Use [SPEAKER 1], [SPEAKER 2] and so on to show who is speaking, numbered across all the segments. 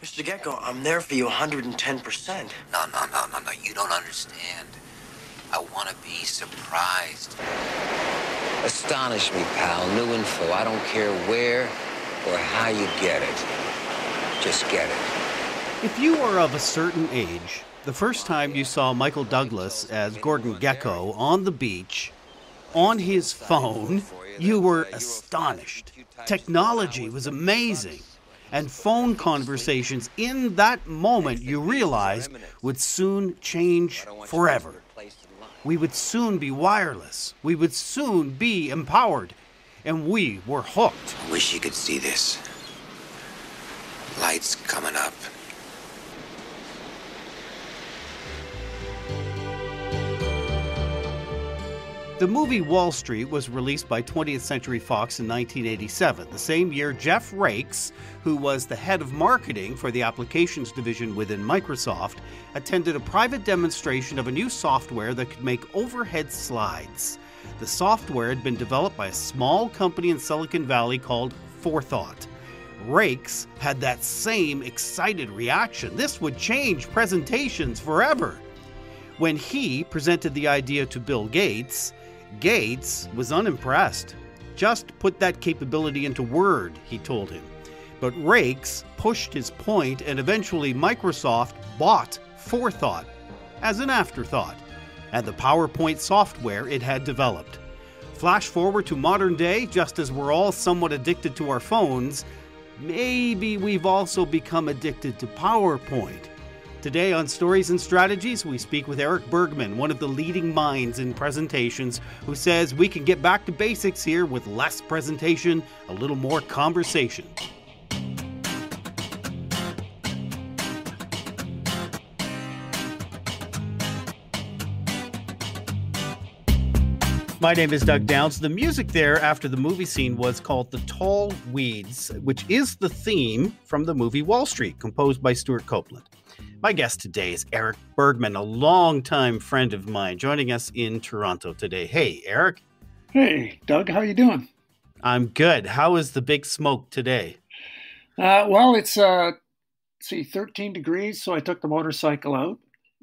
[SPEAKER 1] Mr. Gecko, I'm there for you 110%.
[SPEAKER 2] No. You don't understand. I want to be surprised. Astonish me, pal. New info. I don't care where or how you get it. Just get it.
[SPEAKER 3] If you are of a certain age, the first time you saw Michael Douglas as Gordon Gecko on the beach, on his phone, you were astonished. Technology was amazing. And phone conversations in that moment, you realized, would soon change forever. We would soon be wireless. We would soon be empowered. And we were hooked.
[SPEAKER 2] I wish you could see this. Lights coming up.
[SPEAKER 3] The movie Wall Street was released by 20th Century Fox in 1987. The same year, Jeff Rakes, who was the head of marketing for the applications division within Microsoft, attended a private demonstration of a new software that could make overhead slides. The software had been developed by a small company in Silicon Valley called Forethought. Rakes had that same excited reaction. This would change presentations forever. When he presented the idea to Bill Gates, Gates was unimpressed. Just put that capability into Word, he told him. But Rakes pushed his point, and eventually Microsoft bought Forethought as an afterthought, and the PowerPoint software it had developed. Flash forward to modern day, just as we're all somewhat addicted to our phones, maybe we've also become addicted to PowerPoint. Today on Stories and Strategies, we speak with Eric Bergman, one of the leading minds in presentations, who says we can get back to basics here with less presentation, a little more conversation. My name is Doug Downs. The music there after the movie scene was called The Tall Weeds, which is the theme from the movie Wall Street, composed by Stuart Copeland. My guest today is Eric Bergman, a longtime friend of mine, joining us in Toronto today. Hey, Eric.
[SPEAKER 4] Hey, Doug. How you doing?
[SPEAKER 3] I'm good. How is the big smoke today?
[SPEAKER 4] Well, it's 13 degrees, so I took the motorcycle out.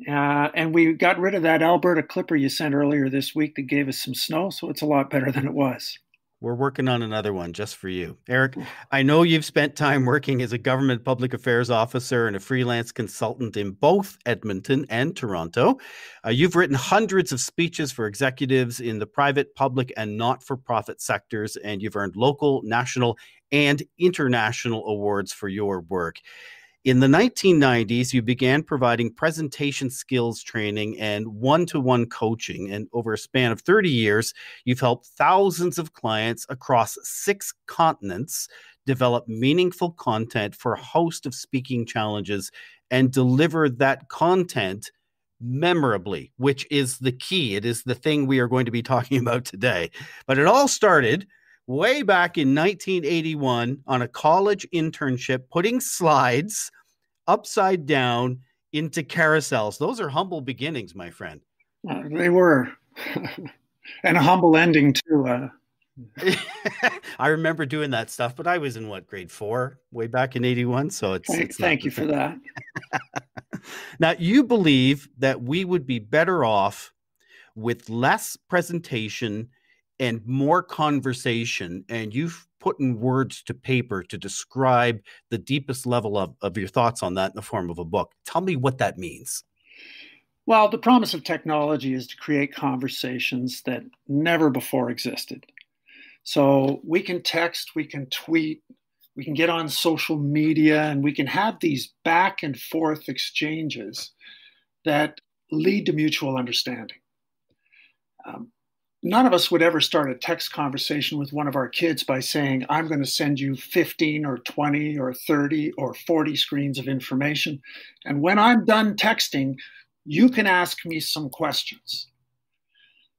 [SPEAKER 4] And we got rid of that Alberta clipper you sent earlier this week that gave us some snow, so it's a lot better than it was.
[SPEAKER 3] We're working on another one just for you. Eric, I know you've spent time working as a government public affairs officer and a freelance consultant in both Edmonton and Toronto. You've written hundreds of speeches for executives in the private, public, and not-for-profit sectors, and you've earned local, national, and international awards for your work. In the 1990s, you began providing presentation skills training and one-to-one coaching. And over a span of 30 years, you've helped thousands of clients across 6 continents develop meaningful content for a host of speaking challenges and deliver that content memorably, which is the key. It is the thing we are going to be talking about today. But it all started way back in 1981 on a college internship, putting slides upside down into carousels. Those are humble beginnings, my friend.
[SPEAKER 4] They were. And a humble ending, too.
[SPEAKER 3] I remember doing that stuff, but I was in grade 4, way back in 81. So
[SPEAKER 4] thank you for that.
[SPEAKER 3] Now, you believe that we would be better off with less presentation and more conversation, and you've put in words to paper to describe the deepest level of your thoughts on that in the form of a book. Tell me what that means.
[SPEAKER 4] Well, the promise of technology is to create conversations that never before existed. So we can text, we can tweet, we can get on social media, and we can have these back and forth exchanges that lead to mutual understanding. None of us would ever start a text conversation with one of our kids by saying, I'm going to send you 15 or 20 or 30 or 40 screens of information. And when I'm done texting, you can ask me some questions.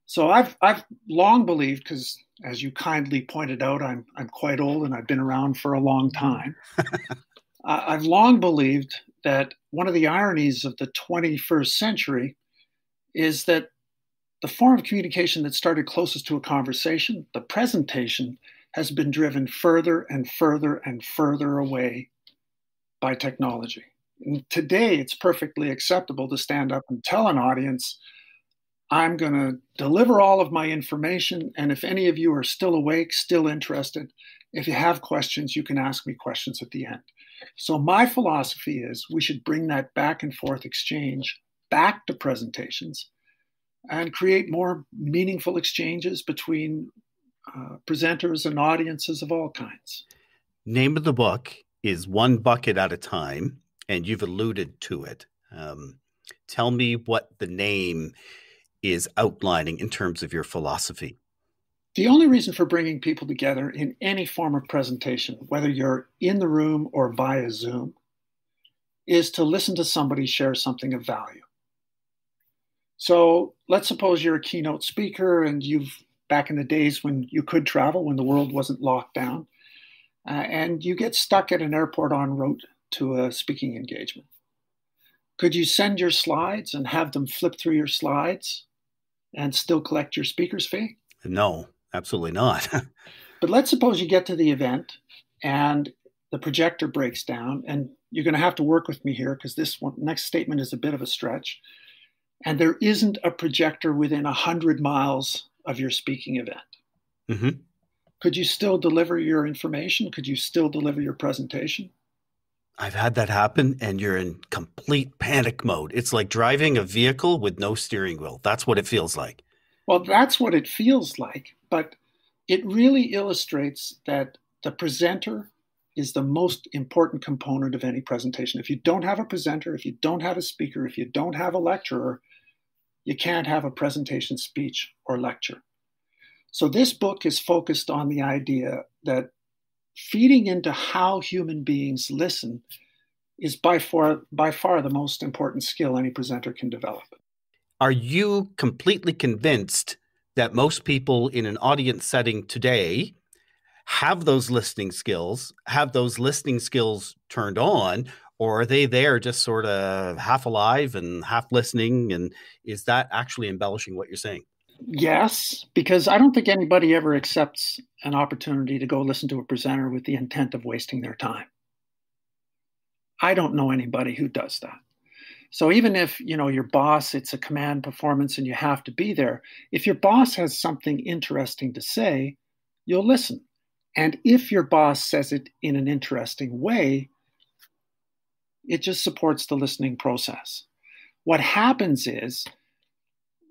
[SPEAKER 4] So I've long believed, because as you kindly pointed out, I'm quite old and I've been around for a long time. I've long believed that one of the ironies of the 21st century is that the form of communication that started closest to a conversation, the presentation, has been driven further and further and further away by technology. And today, it's perfectly acceptable to stand up and tell an audience, I'm going to deliver all of my information. And if any of you are still awake, still interested, if you have questions, you can ask me questions at the end. So my philosophy is we should bring that back and forth exchange back to presentations and create more meaningful exchanges between presenters and audiences of all kinds.
[SPEAKER 3] Name of the book is One Bucket at a Time, and you've alluded to it. Tell me what the name is outlining in terms of your philosophy.
[SPEAKER 4] The only reason for bringing people together in any form of presentation, whether you're in the room or via Zoom, is to listen to somebody share something of value. So let's suppose you're a keynote speaker and back in the days when you could travel, when the world wasn't locked down, and you get stuck at an airport en route to a speaking engagement. Could you send your slides and have them flip through your slides and still collect your speaker's fee?
[SPEAKER 3] No, absolutely not.
[SPEAKER 4] But let's suppose you get to the event and the projector breaks down, and you're going to have to work with me here because this next statement is a bit of a stretch. And there isn't a projector within 100 miles of your speaking event.
[SPEAKER 3] Mm-hmm.
[SPEAKER 4] Could you still deliver your information? Could you still deliver your presentation?
[SPEAKER 3] I've had that happen, and you're in complete panic mode. It's like driving a vehicle with no steering wheel. That's what it feels like.
[SPEAKER 4] Well, that's what it feels like, but it really illustrates that the presenter is the most important component of any presentation. If you don't have a presenter, if you don't have a speaker, if you don't have a lecturer, you can't have a presentation, speech, or lecture. So this book is focused on the idea that feeding into how human beings listen is by far the most important skill any presenter can develop.
[SPEAKER 3] Are you completely convinced that most people in an audience setting today have those listening skills turned on, or are they there just sort of half alive and half listening? And is that actually embellishing what you're saying?
[SPEAKER 4] Yes, because I don't think anybody ever accepts an opportunity to go listen to a presenter with the intent of wasting their time. I don't know anybody who does that. So even if, your boss, it's a command performance and you have to be there, if your boss has something interesting to say, you'll listen. And if your boss says it in an interesting way, it just supports the listening process. What happens is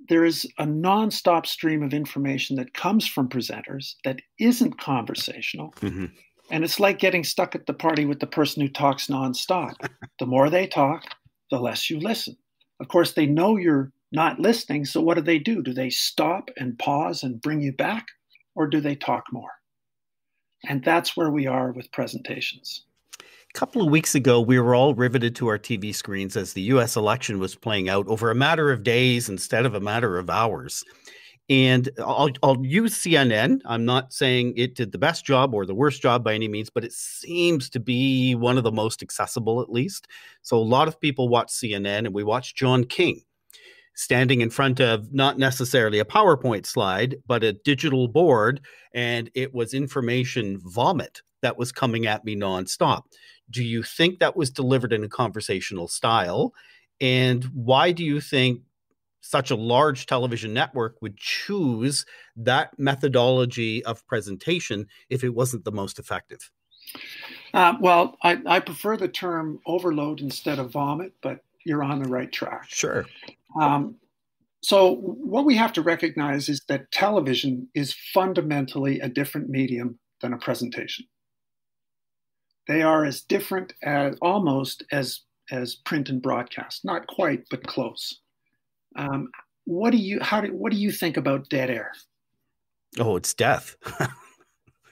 [SPEAKER 4] there is a nonstop stream of information that comes from presenters that isn't conversational.
[SPEAKER 3] Mm-hmm.
[SPEAKER 4] And it's like getting stuck at the party with the person who talks nonstop. The more they talk, the less you listen. Of course, they know you're not listening. So what do? Do they stop and pause and bring you back? Or do they talk more? And that's where we are with presentations.
[SPEAKER 3] A couple of weeks ago, we were all riveted to our TV screens as the U.S. election was playing out over a matter of days instead of a matter of hours. And I'll use CNN. I'm not saying it did the best job or the worst job by any means, but it seems to be one of the most accessible, at least. So a lot of people watch CNN, and we watched John King standing in front of not necessarily a PowerPoint slide, but a digital board, and it was information vomit that was coming at me nonstop. Do you think that was delivered in a conversational style? And why do you think such a large television network would choose that methodology of presentation if it wasn't the most effective?
[SPEAKER 4] Well, I prefer the term overload instead of vomit, but you're on the right track.
[SPEAKER 3] Sure.
[SPEAKER 4] So what we have to recognize is that television is fundamentally a different medium than a presentation. They are as different as almost as print and broadcast, not quite, but close. What do you think about dead air?
[SPEAKER 3] Oh, it's death.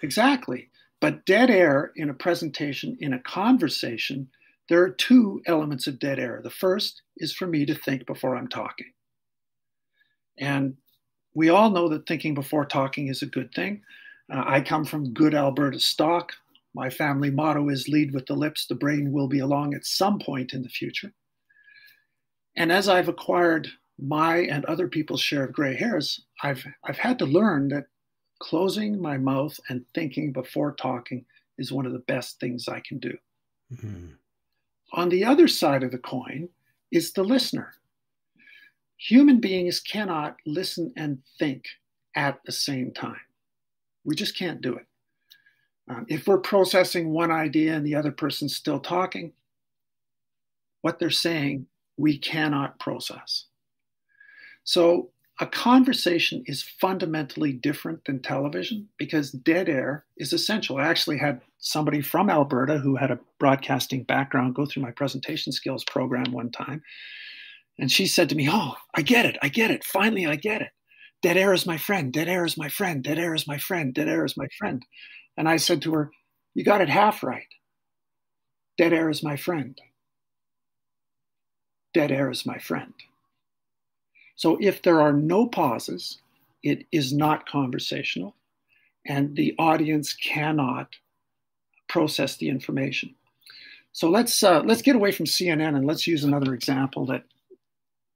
[SPEAKER 4] Exactly. But dead air in a presentation, in a conversation, there are two elements of dead air. The first is for me to think before I'm talking. And we all know that thinking before talking is a good thing. I come from good Alberta stock. My family motto is lead with the lips, the brain will be along at some point in the future. And as I've acquired my and other people's share of gray hairs, I've had to learn that closing my mouth and thinking before talking is one of the best things I can do.
[SPEAKER 3] Mm-hmm.
[SPEAKER 4] On the other side of the coin is the listener. Human beings cannot listen and think at the same time. We just can't do it. If we're processing one idea and the other person's still talking, what they're saying, we cannot process. So a conversation is fundamentally different than television because dead air is essential. I actually had somebody from Alberta who had a broadcasting background go through my presentation skills program one time. And she said to me, "Oh, I get it. Finally, I get it. Dead air is my friend. Dead air is my friend. Dead air is my friend. Dead air is my friend." And I said to her, "You got it half right. Dead air is my friend. Dead air is my friend." So if there are no pauses, it is not conversational, and the audience cannot process the information. So let's get away from CNN and let's use another example that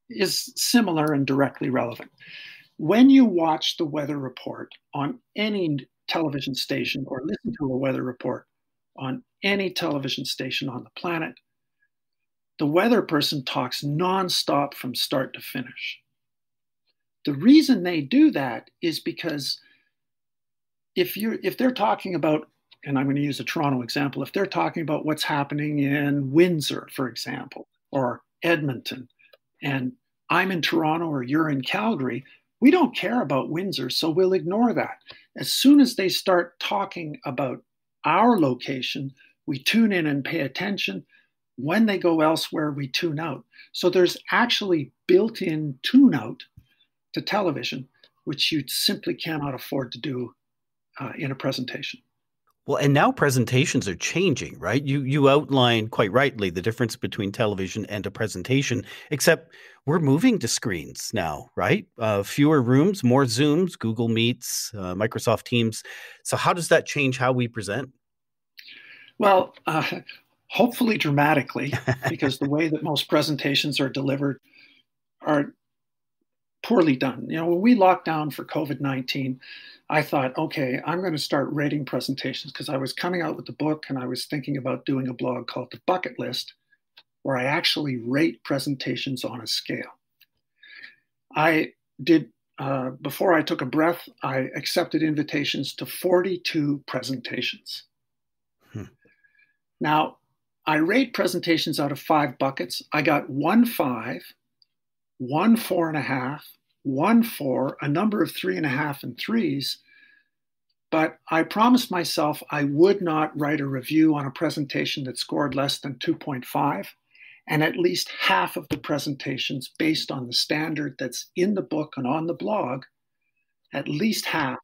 [SPEAKER 4] is similar and directly relevant. When you watch the weather report on any television station or listen to a weather report on any television station on the planet, the weather person talks nonstop from start to finish. The reason they do that is because if they're talking about, and I'm going to use a Toronto example, if they're talking about what's happening in Windsor, for example, or Edmonton, and I'm in Toronto or you're in Calgary, we don't care about Windsor, so we'll ignore that. As soon as they start talking about our location, we tune in and pay attention. When they go elsewhere, we tune out. So there's actually built-in tune-out to television, which you simply cannot afford to do in a presentation.
[SPEAKER 3] Well, and now presentations are changing, right? You outlined quite rightly the difference between television and a presentation, except we're moving to screens now, right? Fewer rooms, more Zooms, Google Meets, Microsoft Teams. So how does that change how we present?
[SPEAKER 4] Well, hopefully dramatically, because the way that most presentations are delivered are poorly done. You know, when we locked down for COVID-19, I thought, okay, I'm going to start rating presentations because I was coming out with the book and I was thinking about doing a blog called The Bucket List, where I actually rate presentations on a scale. I did, before I took a breath, I accepted invitations to 42 presentations. Now, I rate presentations out of 5 buckets. I got 1 5, 1 4.5, 1 4, a number of 3.5 and 3s, but I promised myself I would not write a review on a presentation that scored less than 2.5, and at least half of the presentations based on the standard that's in the book and on the blog, at least half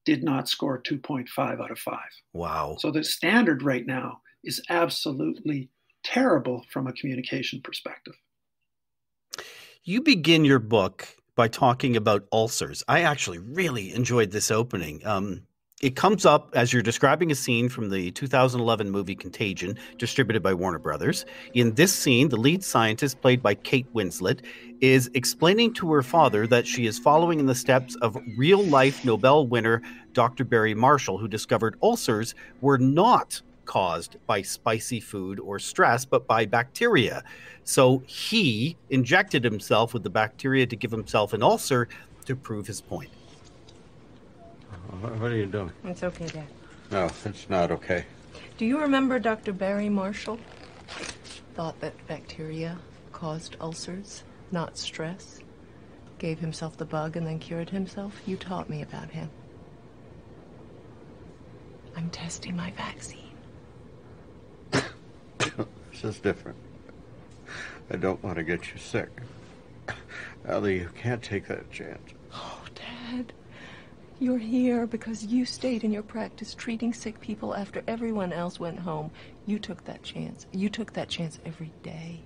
[SPEAKER 4] did not score 2.5 out of 5.
[SPEAKER 3] Wow.
[SPEAKER 4] So the standard right now is absolutely terrible from a communication perspective.
[SPEAKER 3] You begin your book by talking about ulcers. I actually really enjoyed this opening. It comes up as you're describing a scene from the 2011 movie Contagion, distributed by Warner Brothers. In this scene, the lead scientist, played by Kate Winslet, is explaining to her father that she is following in the steps of real-life Nobel winner Dr. Barry Marshall, who discovered ulcers were not caused by spicy food or stress, but by bacteria. So he injected himself with the bacteria to give himself an ulcer to prove his point.
[SPEAKER 5] What are you doing?
[SPEAKER 6] It's okay, Dad.
[SPEAKER 5] No, it's not okay.
[SPEAKER 6] Do you remember Dr. Barry Marshall? Thought that bacteria caused ulcers, not stress. Gave himself the bug and then cured himself. You taught me about him. I'm testing my vaccine.
[SPEAKER 5] This is different. I don't want to get you sick. Ellie, you can't take that chance.
[SPEAKER 6] Oh, Dad. You're here because you stayed in your practice treating sick people after everyone else went home. You took that chance. You took that chance every day.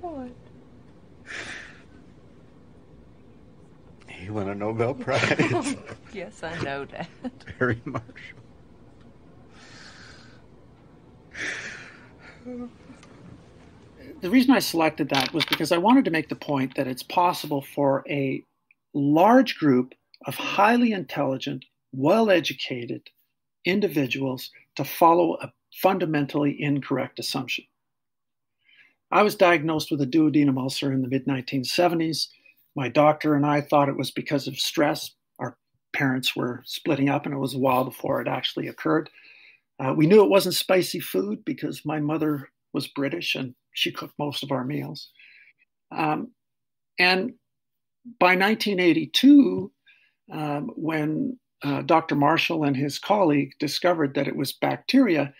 [SPEAKER 6] What?
[SPEAKER 5] He won a Nobel Prize.
[SPEAKER 6] Yes, I know that.
[SPEAKER 5] Barry Marshall.
[SPEAKER 4] The reason I selected that was because I wanted to make the point that it's possible for a large group of highly intelligent, well-educated individuals to follow a fundamentally incorrect assumption. I was diagnosed with a duodenum ulcer in the mid-1970s. My doctor and I thought it was because of stress. Our parents were splitting up, and it was a while before it actually occurred. We knew it wasn't spicy food because my mother was British and she cooked most of our meals. And by 1982, when Dr. Marshall and his colleague discovered that it was bacteria,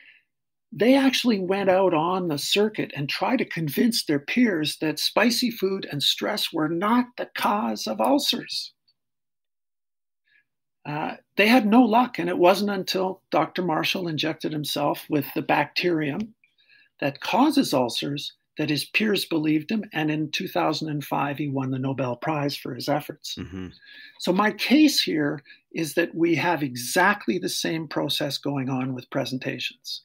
[SPEAKER 4] they actually went out on the circuit and tried to convince their peers that spicy food and stress were not the cause of ulcers. They had no luck, and it wasn't until Dr. Marshall injected himself with the bacterium that causes ulcers that his peers believed him, and in 2005, he won the Nobel Prize for his efforts. Mm-hmm. So my case here is that we have exactly the same process going on with presentations.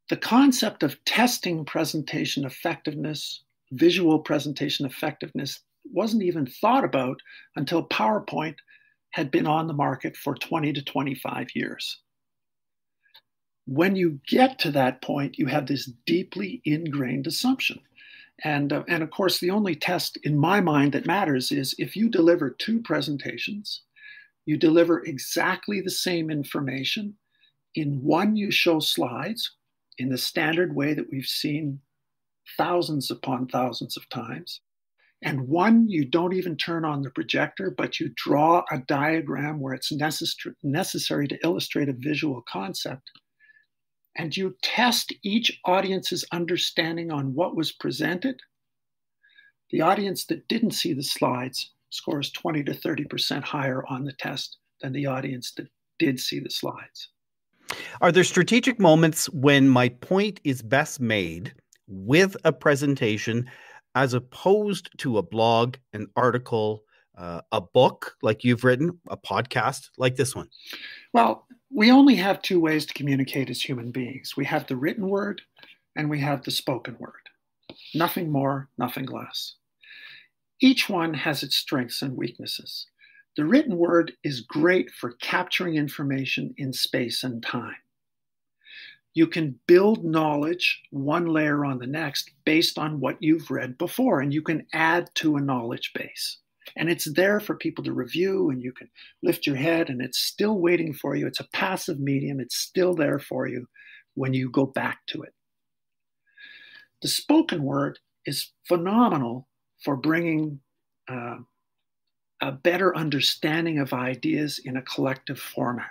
[SPEAKER 4] The concept of testing presentation effectiveness, visual presentation effectiveness, wasn't even thought about until PowerPoint had been on the market for 20 to 25 years. When you get to that point, you have this deeply ingrained assumption. And of course, the only test in my mind that matters is if you deliver two presentations, you deliver exactly the same information. In one, you show slides in the standard way that we've seen thousands upon thousands of times. And one, you don't even turn on the projector, but you draw a diagram where it's necessary to illustrate a visual concept. And you test each audience's understanding on what was presented. The audience that didn't see the slides scores 20 to 30% higher on the test than the audience that did see the slides.
[SPEAKER 3] Are there strategic moments when my point is best made with a presentation as opposed to a blog, an article, a book like you've written, a podcast like this one?
[SPEAKER 4] Well, we only have two ways to communicate as human beings. We have the written word and we have the spoken word. Nothing more, nothing less. Each one has its strengths and weaknesses. The written word is great for capturing information in space and time. You can build knowledge one layer on the next based on what you've read before, and you can add to a knowledge base. And it's there for people to review, and you can lift your head, and it's still waiting for you. It's a passive medium. It's still there for you when you go back to it. The spoken word is phenomenal for bringing a better understanding of ideas in a collective format.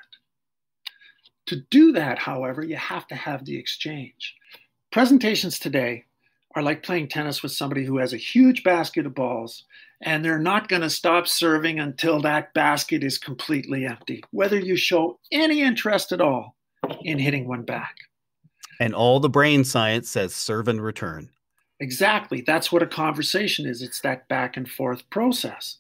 [SPEAKER 4] To do that, however, you have to have the exchange. Presentations today are like playing tennis with somebody who has a huge basket of balls, and they're not going to stop serving until that basket is completely empty, whether you show any interest at all in hitting one back.
[SPEAKER 3] And all the brain science says serve and return.
[SPEAKER 4] Exactly. That's what a conversation is. It's that back and forth process.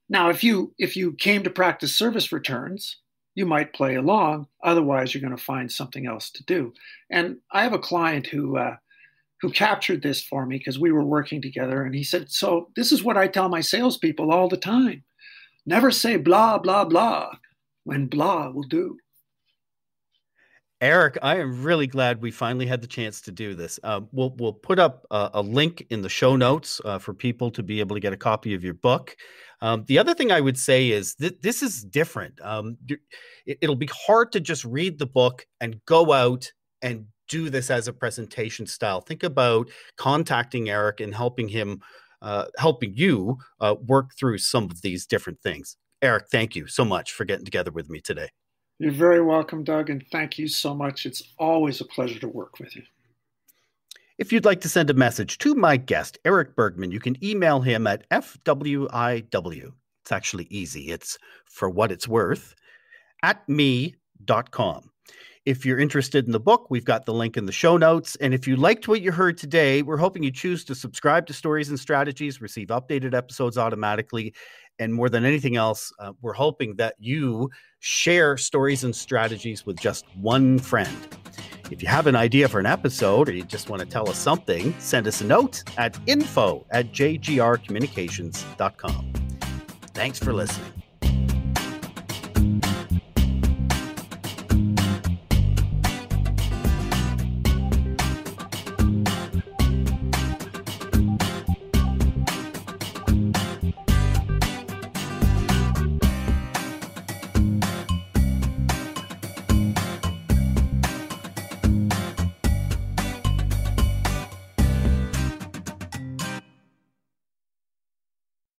[SPEAKER 4] Now, if you came to practice service returns, you might play along. Otherwise, you're going to find something else to do. And I have a client who captured this for me because we were working together. And he said, so this is what I tell my salespeople all the time. Never say blah, blah, blah when blah will do.
[SPEAKER 3] Eric, I am really glad we finally had the chance to do this. We'll put up a link in the show notes for people to be able to get a copy of your book. The other thing I would say is that this is different. It'll be hard to just read the book and go out and do this as a presentation style. Think about contacting Eric and helping you work through some of these different things. Eric, thank you so much for getting together with me today.
[SPEAKER 4] You're very welcome, Doug, and thank you so much. It's always a pleasure to work with you.
[SPEAKER 3] If you'd like to send a message to my guest, Eric Bergman, you can email him at FWIW. It's actually easy. It's for what it's worth, @me.com. If you're interested in the book, we've got the link in the show notes. And if you liked what you heard today, we're hoping you choose to subscribe to Stories and Strategies, receive updated episodes automatically. And more than anything else, we're hoping that you share Stories and Strategies with just one friend. If you have an idea for an episode or you just want to tell us something, send us a note at info@jgrcommunications.com. Thanks for listening.